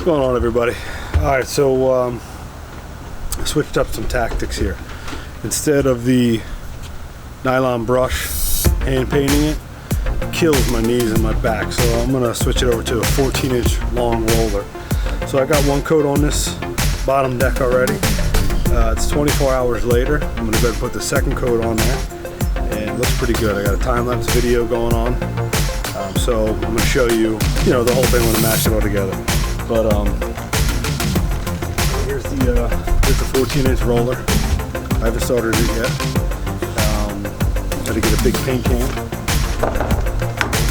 What's going on, everybody? Alright, so I switched up some tactics here. Instead of the nylon brush, hand painting it kills my knees and my back, so I'm gonna switch it over to a 14-inch long roller. So I got one coat on this bottom deck already. It's 24 hours later. I'm gonna go ahead and put the second coat on there, and it looks pretty good. I got a time-lapse video going on, so I'm gonna show you, the whole thing when I mash it all together. But here's the 14-inch roller. I haven't started it yet. Got to get a big paint can,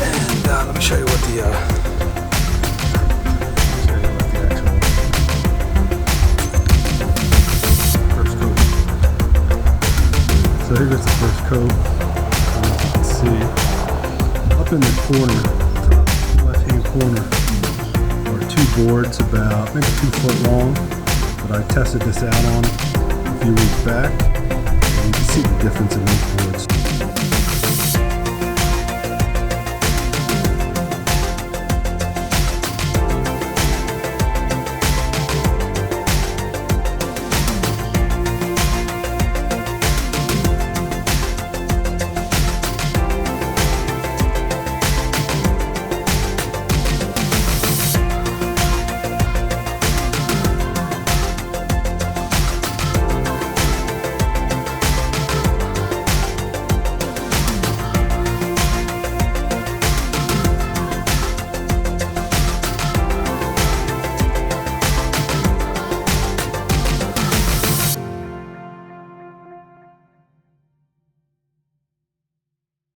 and let me show you what the actual first coat. So here's the first coat. As you can see, up in the corner, left-hand corner, two boards about maybe 2 foot long, but I tested this out on a few weeks back, and you can see the difference in those boards.